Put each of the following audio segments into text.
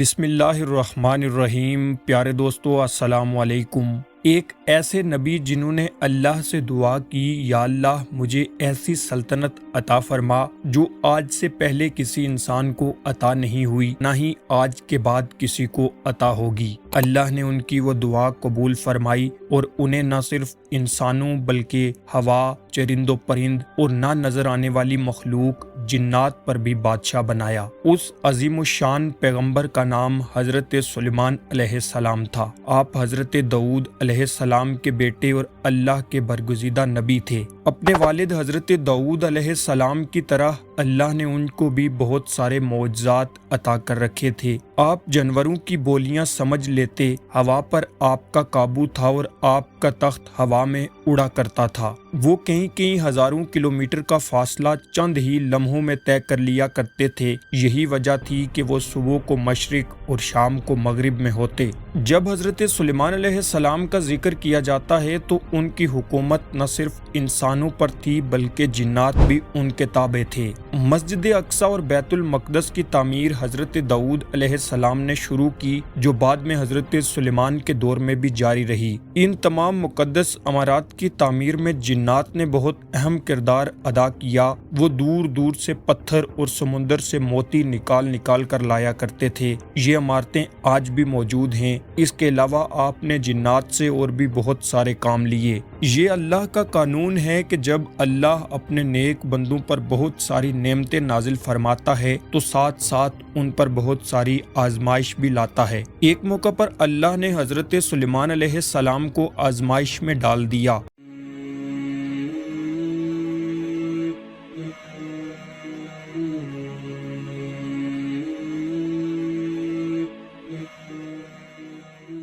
بسم اللہ الرحمن الرحیم۔ پیارے دوستو السلام علیکم۔ ایک ایسے نبی جنہوں نے اللہ سے دعا کی، یا اللہ مجھے ایسی سلطنت عطا فرما جو آج سے پہلے کسی انسان کو عطا نہیں ہوئی، نہ ہی آج کے بعد کسی کو عطا ہوگی۔ اللہ نے ان کی وہ دعا قبول فرمائی اور انہیں نہ صرف انسانوں بلکہ ہوا، چرند و پرند اور نہ نظر آنے والی مخلوق جنات پر بھی بادشاہ بنایا۔ اس عظیم الشان پیغمبر کا نام حضرت سلیمان علیہ السلام تھا۔ آپ حضرت داؤد علیہ السلام کے بیٹے اور اللہ کے برگزیدہ نبی تھے۔ اپنے والد حضرت داؤد علیہ السلام کی طرح اللہ نے ان کو بھی بہت سارے معجزات عطا کر رکھے تھے۔ آپ جانوروں کی بولیاں سمجھ لیتے، ہوا پر آپ کا قابو تھا اور آپ کا تخت ہوا میں اڑا کرتا تھا۔ وہ کئی ہزاروں کلومیٹر کا فاصلہ چند ہی لمحوں میں طے کر لیا کرتے تھے۔ یہی وجہ تھی کہ وہ صبح کو مشرق اور شام کو مغرب میں ہوتے۔ جب حضرت سلیمان علیہ السلام کا ذکر کیا جاتا ہے تو ان کی حکومت نہ صرف انسانوں پر تھی بلکہ جنات بھی ان کے تابع تھے۔ مسجد اقصی اور بیت المقدس کی تعمیر حضرت داؤد علیہ السلام نے شروع کی، جو بعد میں حضرت سلیمان کے دور میں بھی جاری رہی۔ ان تمام مقدس عمارات کی تعمیر میں جنات نے بہت اہم کردار ادا کیا۔ وہ دور دور سے پتھر اور سمندر سے موتی نکال کر لایا کرتے تھے۔ یہ عمارتیں آج بھی موجود ہیں۔ اس کے علاوہ آپ نے جنات سے اور بھی بہت سارے کام لیے۔ یہ اللہ کا قانون ہے کہ جب اللہ اپنے نیک بندوں پر بہت ساری نعمتیں نازل فرماتا ہے تو ساتھ ساتھ ان پر بہت ساری آزمائش بھی لاتا ہے۔ ایک موقع پر اللہ نے حضرت سلیمان علیہ السلام کو آزمائش میں ڈال دیا۔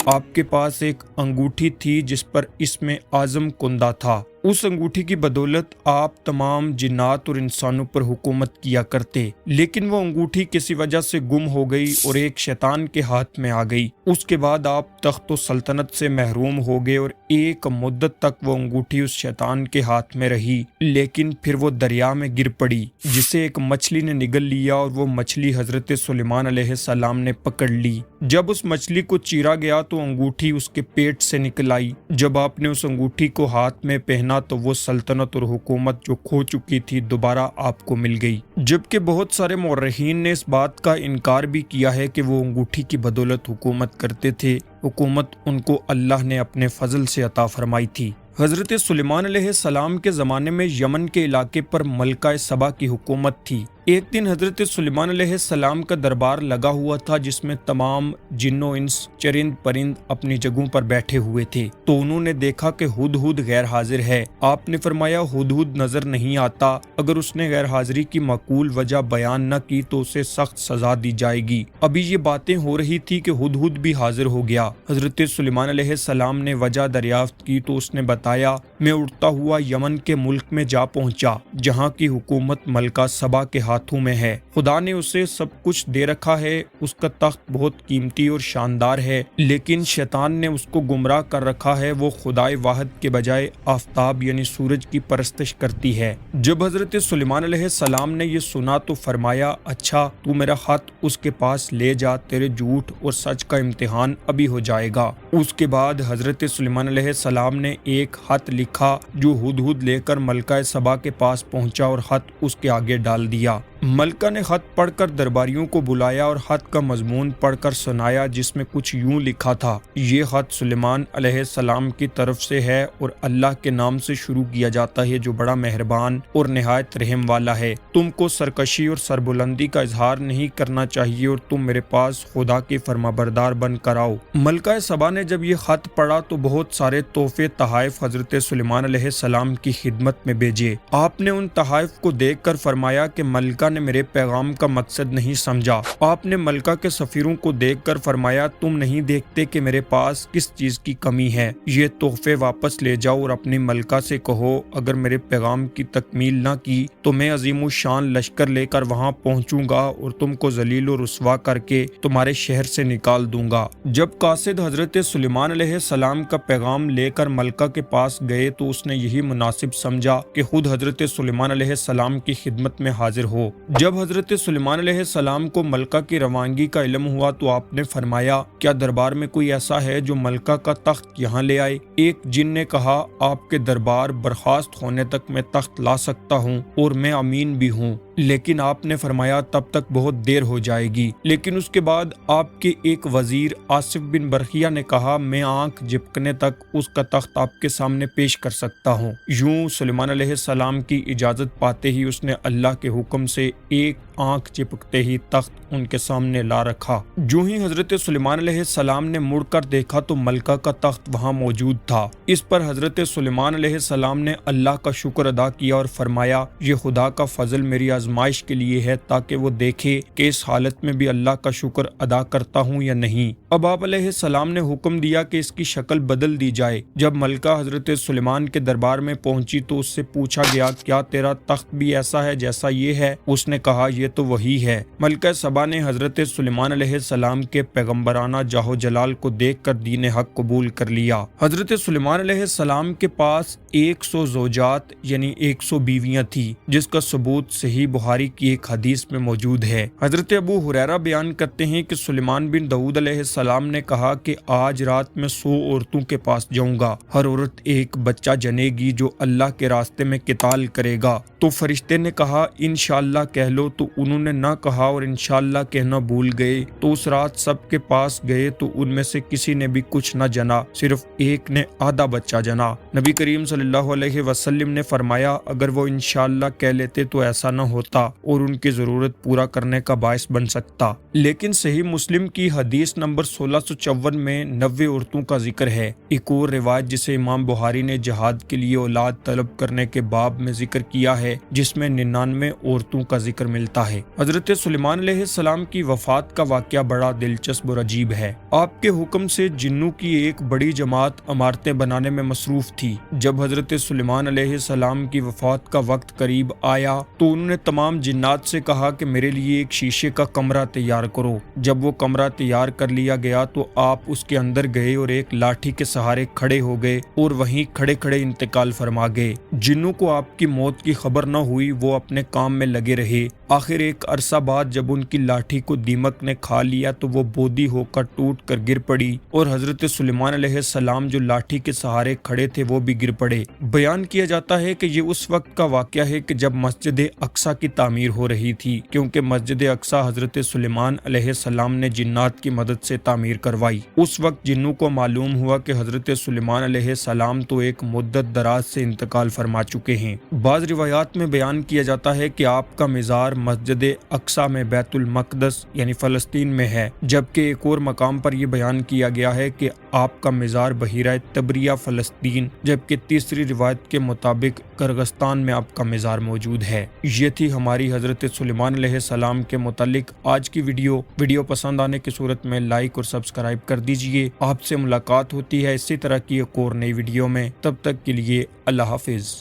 آپ کے پاس ایک انگوٹھی تھی جس پر اسم اعظم کندہ تھا۔ اس انگوٹھی کی بدولت آپ تمام جنات اور انسانوں پر حکومت کیا کرتے، لیکن وہ انگوٹھی کسی وجہ سے گم ہو گئی اور ایک شیطان کے ہاتھ میں آ گئی۔ اس کے بعد آپ تخت و سلطنت سے محروم ہو گئے اور ایک مدت تک وہ انگوٹھی اس شیطان کے ہاتھ میں رہی، لیکن پھر وہ دریا میں گر پڑی جسے ایک مچھلی نے نگل لیا اور وہ مچھلی حضرت سلیمان علیہ السلام نے پکڑ لی۔ جب اس مچھلی کو چیرا گیا تو انگوٹھی اس کے پیٹ سے نکل آئی۔ جب آپ نے اس انگوٹھی کو ہاتھ میں پہنا تو وہ سلطنت اور حکومت جو کھو چکی تھی دوبارہ آپ کو مل گئی۔ جبکہ بہت سارے مورخین نے اس بات کا انکار بھی کیا ہے کہ وہ انگوٹھی کی بدولت حکومت کرتے تھے۔ حکومت ان کو اللہ نے اپنے فضل سے عطا فرمائی تھی۔ حضرت سلیمان علیہ السلام کے زمانے میں یمن کے علاقے پر ملکہ سبا کی حکومت تھی۔ ایک دن حضرت سلیمان علیہ السلام کا دربار لگا ہوا تھا جس میں تمام جن و انس، چرند پرند اپنی جگہوں پر بیٹھے ہوئے تھے۔ تو انہوں نے دیکھا کہ ہدہد غیر حاضر ہے۔ آپ نے فرمایا ہدہد نظر نہیں آتا، اگر اس نے غیر حاضری کی معقول وجہ بیان نہ کی تو اسے سخت سزا دی جائے گی۔ ابھی یہ باتیں ہو رہی تھی کہ ہدہد بھی حاضر ہو گیا۔ حضرت سلیمان علیہ السلام نے وجہ دریافت کی تو اس نے بتایا، میں اڑتا ہوا یمن کے ملک میں جا پہنچا جہاں کی حکومت ملکہ سبا کے ہاتھوں میں ہے۔ خدا نے اسے سب کچھ دے رکھا ہے، اس کا تخت بہت قیمتی اور شاندار ہے، لیکن شیطان نے اس کو گمراہ کر رکھا ہے۔ وہ خدائے واحد کے بجائے آفتاب یعنی سورج کی پرستش کرتی ہے۔ جب حضرت سلیمان علیہ السلام نے یہ سنا تو فرمایا، اچھا تو میرا خط اس کے پاس لے جا، تیرے جھوٹ اور سچ کا امتحان ابھی ہو جائے گا۔ اس کے بعد حضرت سلیمان علیہ السلام نے ایک خط لکھا جو ہدہد لے کر ملکہ سبا کے پاس پہنچا اور خط اس کے آگے ڈال دیا۔ ملکہ نے خط پڑھ کر درباریوں کو بلایا اور خط کا مضمون پڑھ کر سنایا، جس میں کچھ یوں لکھا تھا، یہ خط سلیمان علیہ السلام کی طرف سے ہے اور اللہ کے نام سے شروع کیا جاتا ہے جو بڑا مہربان اور نہایت رحم والا ہے۔ تم کو سرکشی اور سربلندی کا اظہار نہیں کرنا چاہیے اور تم میرے پاس خدا کے فرمانبردار بن کر آؤ۔ ملکہ سبا نے جب یہ خط پڑھا تو بہت سارے تحفے تحائف حضرت سلیمان علیہ السلام کی خدمت میں بھیجے۔ آپ نے ان تحائف کو دیکھ کر فرمایا کہ ملکہ نے میرے پیغام کا مقصد نہیں سمجھا۔ آپ نے ملکہ کے سفیروں کو دیکھ کر فرمایا، تم نہیں دیکھتے کہ میرے پاس کس چیز کی کمی ہے؟ یہ تحفے واپس لے جاؤ اور اپنی ملکہ سے کہو، اگر میرے پیغام کی تکمیل نہ کی تو میں عظیم الشان لشکر لے کر وہاں پہنچوں گا اور تم کو ذلیل و رسوا کر کے تمہارے شہر سے نکال دوں گا۔ جب قاصد حضرت سلیمان علیہ السلام کا پیغام لے کر ملکہ کے پاس گئے تو اس نے یہی مناسب سمجھا کہ خود حضرت سلیمان علیہ السلام کی خدمت میں حاضر ہو۔ جب حضرت سلیمان علیہ السلام کو ملکہ کی روانگی کا علم ہوا تو آپ نے فرمایا کیا دربار میں کوئی ایسا ہے جو ملکہ کا تخت یہاں لے آئے؟ ایک جن نے کہا آپ کے دربار برخاست ہونے تک میں تخت لا سکتا ہوں اور میں امین بھی ہوں، لیکن آپ نے فرمایا تب تک بہت دیر ہو جائے گی۔ لیکن اس کے بعد آپ کے ایک وزیر آصف بن برخیہ نے کہا میں آنکھ جھپکنے تک اس کا تخت آپ کے سامنے پیش کر سکتا ہوں۔ یوں سلیمان علیہ السلام کی اجازت پاتے ہی اس نے اللہ کے حکم سے ایک آنکھ چپکتے ہی تخت ان کے سامنے لا رکھا۔ جو ہی حضرت سلیمان علیہ السلام نے مڑ کر دیکھا تو ملکہ کا تخت وہاں موجود تھا۔ اس پر حضرت سلیمان علیہ السلام نے اللہ کا شکر ادا کیا اور فرمایا یہ خدا کا فضل میری آزمائش کے لیے ہے تاکہ وہ دیکھے کہ اس حالت میں بھی اللہ کا شکر ادا کرتا ہوں یا نہیں۔ اب آپ علیہ السلام نے حکم دیا کہ اس کی شکل بدل دی جائے۔ جب ملکہ حضرت سلیمان کے دربار میں پہنچی تو اس سے پوچھا گیا کیا تیرا تخت بھی ایسا ہے جیسا یہ ہے؟ اس نے کہا یہ تو وہی ہے۔ ملکہ سبا نے حضرت سلیمان علیہ السلام کے پیغمبرانہ جاہ و جلال کو دیکھ کر دین حق قبول کر لیا۔ حضرت سلیمان علیہ السلام کے پاس 100 زوجات یعنی 100 بیویاں تھی، جس کا ثبوت صحیح بخاری کی ایک حدیث میں موجود ہے۔ حضرت ابو ہریرہ بیان کرتے ہیں کہ سلیمان بن داؤد علیہ السلام نے کہا کہ آج رات میں 100 عورتوں کے پاس جاؤں گا، ہر عورت ایک بچہ جنے گی جو اللہ کے راستے میں قتال کرے گا۔ تو فرشتے نے کہا انشاءاللہ کہہ لو، تو انہوں نے نہ کہا اور انشاءاللہ کہنا بھول گئے۔ تو اس رات سب کے پاس گئے تو ان میں سے کسی نے بھی کچھ نہ جنا، صرف ایک نے آدھا بچہ جنا۔ نبی کریم صلی اللہ علیہ وسلم نے فرمایا اگر وہ انشاءاللہ کہہ لیتے تو ایسا نہ ہوتا اور ان کی ضرورت پورا کرنے کا باعث بن سکتا۔ لیکن صحیح مسلم کی حدیث نمبر 1654 میں 90 عورتوں کا ذکر ہے۔ ایک اور روایت جسے امام بخاری نے جہاد کے لیے اولاد طلب کرنے کے باب میں ذکر کیا ہے، جس میں 99 عورتوں کا ذکر ملتا ہے۔ حضرت سلیمان علیہ السلام کی وفات کا واقعہ بڑا دلچسپ اور عجیب ہے۔ آپ کے حکم سے جنوں کی ایک بڑی جماعت عمارتیں بنانے میں مصروف تھی۔ جب حضرت سلیمان علیہ السلام کی وفات کا وقت قریب آیا تو انہوں نے تمام جنات سے کہا کہ میرے لیے ایک شیشے کا کمرہ تیار کرو۔ جب وہ کمرہ تیار کر لیا گیا تو آپ اس کے اندر گئے اور ایک لاٹھی کے سہارے کھڑے ہو گئے اور وہیں کھڑے کھڑے انتقال فرما گئے۔ جنوں کو آپ کی موت کی خبر نہ ہوئی، وہ اپنے کام میں لگے رہے۔ آخر ایک عرصہ بعد جب ان کی لاٹھی کو دیمک نے کھا لیا تو وہ بودی ہو کر ٹوٹ کر گر پڑی اور حضرت سلیمان علیہ السلام جو لاٹھی کے سہارے کھڑے تھے وہ بھی گر پڑے۔ بیان کیا جاتا ہے کہ یہ اس وقت کا واقعہ ہے کہ جب مسجد اقصی کی تعمیر ہو رہی تھی، کیونکہ مسجد اقصی حضرت سلیمان علیہ السلام نے جنات کی مدد سے تعمیر کروائی۔ اس وقت جنوں کو معلوم ہوا کہ حضرت سلیمان علیہ السلام تو ایک مدت دراز سے انتقال فرما چکے ہیں۔ بعض روایات میں بیان کیا جاتا ہے کہ آپ کا مزار مسجد اقصی میں بیت المقدس یعنی فلسطین میں ہے، جبکہ ایک اور مقام پر یہ بیان کیا گیا ہے کہ آپ کا مزار بحیرہ تبریہ فلسطین، جبکہ تیسری روایت کے مطابق کرغستان میں آپ کا مزار موجود ہے۔ یہ تھی ہماری حضرت سلیمان علیہ السلام کے متعلق آج کی ویڈیو پسند آنے کی صورت میں لائک اور سبسکرائب کر دیجئے۔ آپ سے ملاقات ہوتی ہے اسی طرح کی ایک اور نئی ویڈیو میں، تب تک کے لیے اللہ حافظ۔